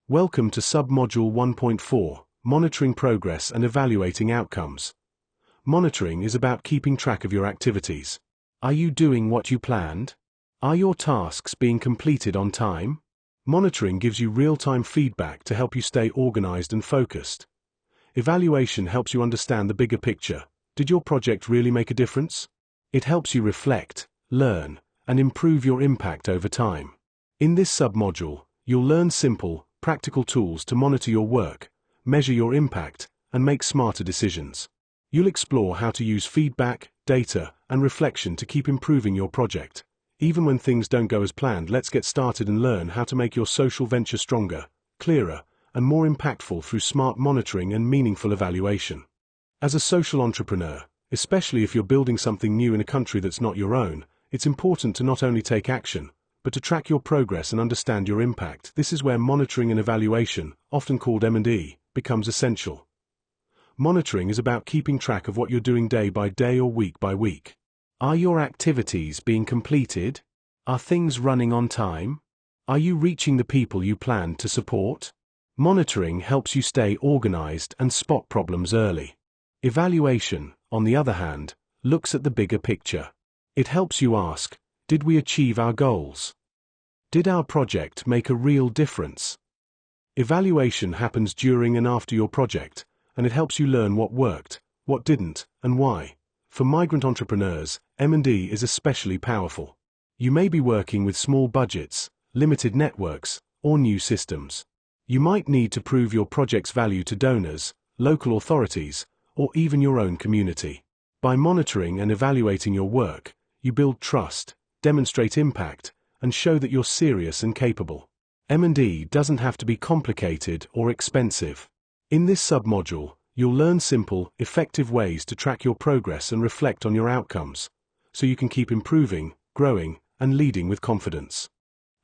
Welcome to submodule 1.4, Monitoring Progress and Evaluating Outcomes. Monitoring is about keeping track of your activities. Are you doing what you planned? Are your tasks being completed on time? Monitoring gives you real-time feedback to help you stay organized and focused. Evaluation helps you understand the bigger picture. Did your project really make a difference? It helps you reflect, learn, and improve your impact over time. In this submodule, you'll learn simple, practical tools to monitor your work, measure your impact, and make smarter decisions. You'll explore how to use feedback, data, and reflection to keep improving your project. Even when things don't go as planned, let's get started and learn how to make your social venture stronger, clearer, and more impactful through smart monitoring and meaningful evaluation. As a social entrepreneur, especially if you're building something new in a country that's not your own, it's important to not only take action, but to track your progress and understand your impact. This is where monitoring and evaluation, often called M&E, becomes essential. Monitoring is about keeping track of what you're doing day by day or week by week. Are your activities being completed? Are things running on time? Are you reaching the people you planned to support? Monitoring helps you stay organized and spot problems early. Evaluation, on the other hand, looks at the bigger picture. It helps you ask, did we achieve our goals? Did our project make a real difference? Evaluation happens during and after your project, and it helps you learn what worked, what didn't, and why. For migrant entrepreneurs, M&E is especially powerful. You may be working with small budgets, limited networks, or new systems. You might need to prove your project's value to donors, local authorities, or even your own community. By monitoring and evaluating your work, you build trust, demonstrate impact, and show that you're serious and capable. M&E doesn't have to be complicated or expensive. In this submodule, you'll learn simple, effective ways to track your progress and reflect on your outcomes, so you can keep improving, growing, and leading with confidence.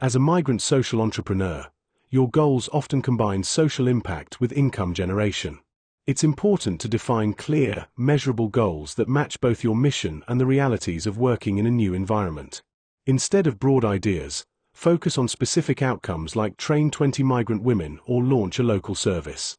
As a migrant social entrepreneur, your goals often combine social impact with income generation. It's important to define clear, measurable goals that match both your mission and the realities of working in a new environment. Instead of broad ideas, focus on specific outcomes like train 20 migrant women or launch a local service.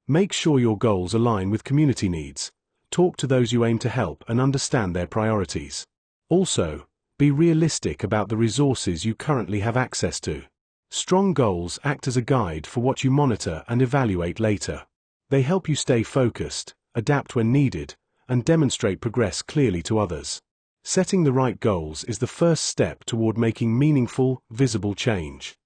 Make sure your goals align with community needs. Talk to those you aim to help and understand their priorities. Also, be realistic about the resources you currently have access to. Strong goals act as a guide for what you monitor and evaluate later. They help you stay focused, adapt when needed, and demonstrate progress clearly to others. Setting the right goals is the first step toward making meaningful, visible change.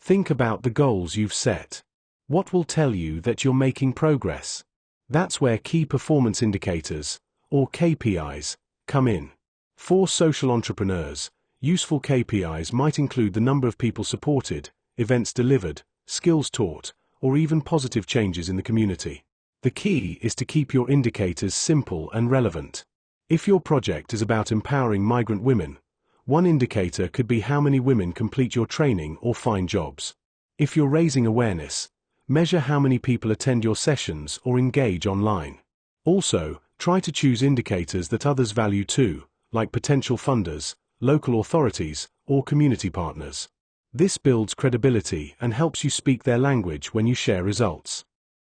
Think about the goals you've set. What will tell you that you're making progress? That's where key performance indicators, or KPIs, come in. For social entrepreneurs, useful KPIs might include the number of people supported, events delivered, skills taught, or even positive changes in the community. The key is to keep your indicators simple and relevant. If your project is about empowering migrant women, one indicator could be how many women complete your training or find jobs. If you're raising awareness, measure how many people attend your sessions or engage online. Also, try to choose indicators that others value too, like potential funders, local authorities, or community partners. This builds credibility and helps you speak their language when you share results.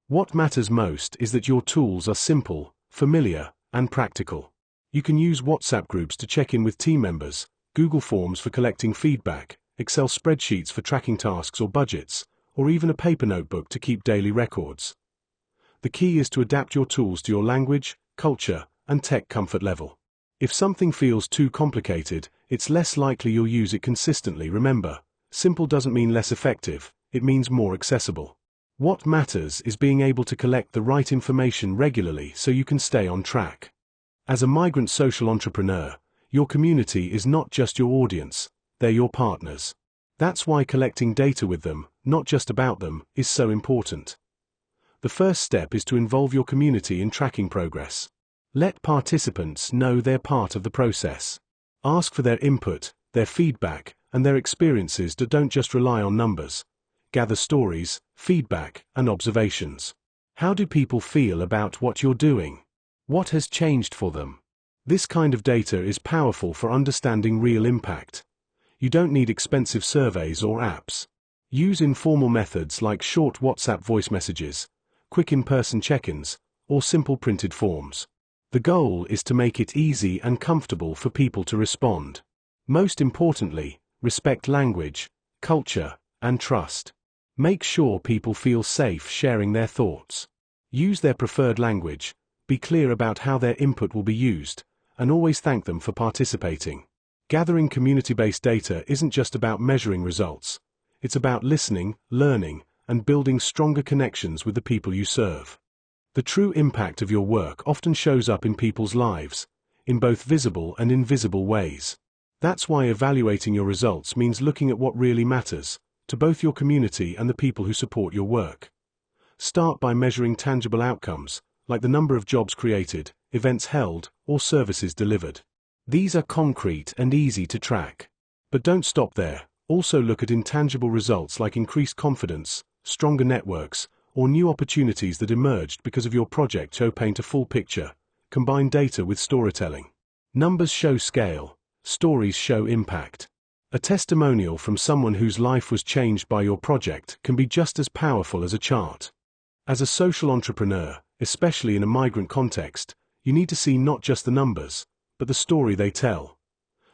What matters most is that your tools are simple, familiar, and practical. You can use WhatsApp groups to check in with team members, Google Forms for collecting feedback, Excel spreadsheets for tracking tasks or budgets, or even a paper notebook to keep daily records. The key is to adapt your tools to your language, culture, and tech comfort level. If something feels too complicated, it's less likely you'll use it consistently. Remember, simple doesn't mean less effective, it means more accessible. What matters is being able to collect the right information regularly so you can stay on track. As a migrant social entrepreneur, your community is not just your audience, they're your partners. That's why collecting data with them, not just about them, is so important. The first step is to involve your community in tracking progress. Let participants know they're part of the process. Ask for their input, their feedback, and their experiences. Don't just rely on numbers. Gather stories, feedback, and observations. How do people feel about what you're doing? What has changed for them? This kind of data is powerful for understanding real impact. You don't need expensive surveys or apps. Use informal methods like short WhatsApp voice messages, quick in-person check-ins, or simple printed forms. The goal is to make it easy and comfortable for people to respond. Most importantly, respect language, culture, and trust. Make sure people feel safe sharing their thoughts. Use their preferred language, be clear about how their input will be used, and always thank them for participating. Gathering community-based data isn't just about measuring results. It's about listening, learning, and building stronger connections with the people you serve. The true impact of your work often shows up in people's lives, in both visible and invisible ways. That's why evaluating your results means looking at what really matters, to both your community and the people who support your work. Start by measuring tangible outcomes, like the number of jobs created, events held, or services delivered. These are concrete and easy to track. But don't stop there. Also look at intangible results like increased confidence, stronger networks, or new opportunities that emerged because of your project. Paint a full picture. Combine data with storytelling. Numbers show scale, stories show impact. A testimonial from someone whose life was changed by your project can be just as powerful as a chart. As a social entrepreneur, especially in a migrant context, you need to see not just the numbers, but the story they tell.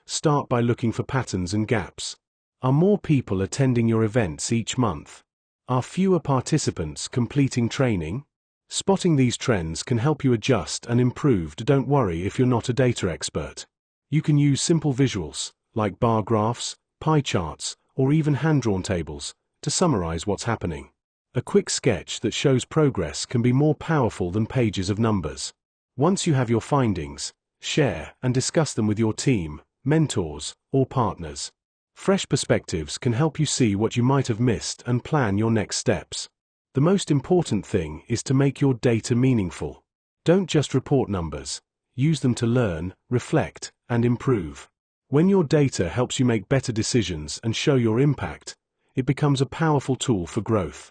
Start by looking for patterns and gaps. Are more people attending your events each month? Are fewer participants completing training? Spotting these trends can help you adjust and improve. Don't worry if you're not a data expert. You can use simple visuals, like bar graphs, pie charts, or even hand-drawn tables, to summarize what's happening. A quick sketch that shows progress can be more powerful than pages of numbers. Once you have your findings, share and discuss them with your team, mentors, or partners. Fresh perspectives can help you see what you might have missed and plan your next steps. The most important thing is to make your data meaningful. Don't just report numbers. Use them to learn, reflect, and improve. When your data helps you make better decisions and show your impact, it becomes a powerful tool for growth.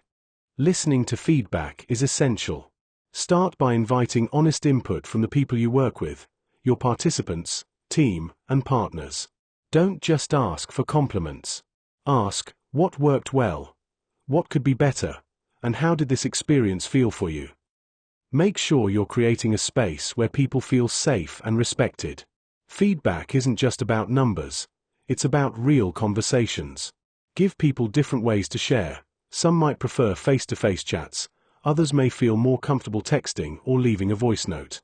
Listening to feedback is essential. Start by inviting honest input from the people you work with, your participants, team, and partners. Don't just ask for compliments. Ask, what worked well? What could be better? And how did this experience feel for you? Make sure you're creating a space where people feel safe and respected. Feedback isn't just about numbers, it's about real conversations. Give people different ways to share. Some might prefer face-to-face chats, others may feel more comfortable texting or leaving a voice note.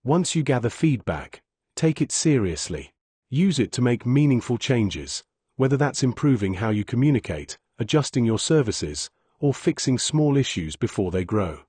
Once you gather feedback, take it seriously. Use it to make meaningful changes, whether that's improving how you communicate, adjusting your services, or fixing small issues before they grow.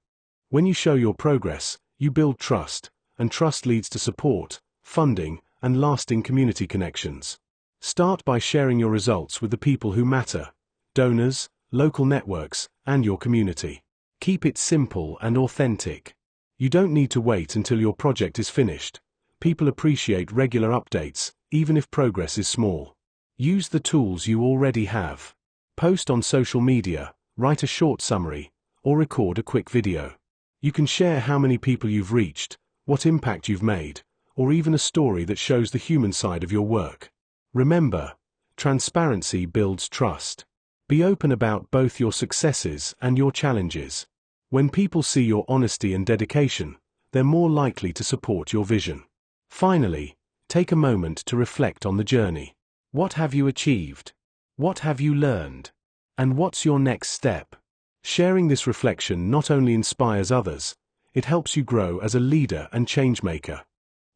When you show your progress, you build trust, and trust leads to support, funding, and lasting community connections. Start by sharing your results with the people who matter, donors, local networks, and your community. Keep it simple and authentic. You don't need to wait until your project is finished. People appreciate regular updates, even if progress is small. Use the tools you already have. Post on social media, write a short summary, or record a quick video. You can share how many people you've reached, what impact you've made, or even a story that shows the human side of your work. Remember, transparency builds trust. Be open about both your successes and your challenges. When people see your honesty and dedication, they're more likely to support your vision. Finally, take a moment to reflect on the journey. What have you achieved? What have you learned? And what's your next step? Sharing this reflection not only inspires others, it helps you grow as a leader and changemaker.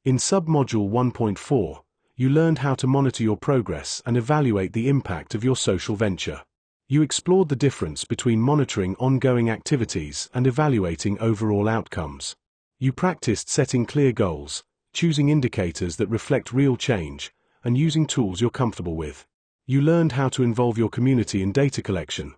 In submodule 1.4, you learned how to monitor your progress and evaluate the impact of your social venture. You explored the difference between monitoring ongoing activities and evaluating overall outcomes. You practiced setting clear goals, choosing indicators that reflect real change, and using tools you're comfortable with. You learned how to involve your community in data collection,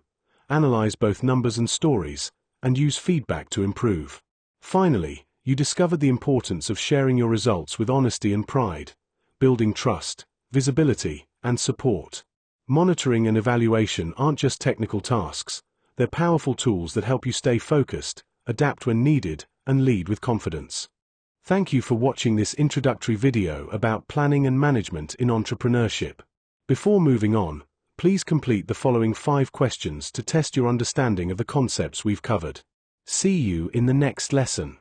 analyze both numbers and stories, and use feedback to improve. Finally, you discovered the importance of sharing your results with honesty and pride, building trust, visibility, and support. Monitoring and evaluation aren't just technical tasks, they're powerful tools that help you stay focused, adapt when needed, and lead with confidence. Thank you for watching this introductory video about planning and management in entrepreneurship. Before moving on, Please complete the following 5 questions to test your understanding of the concepts we've covered. See you in the next lesson.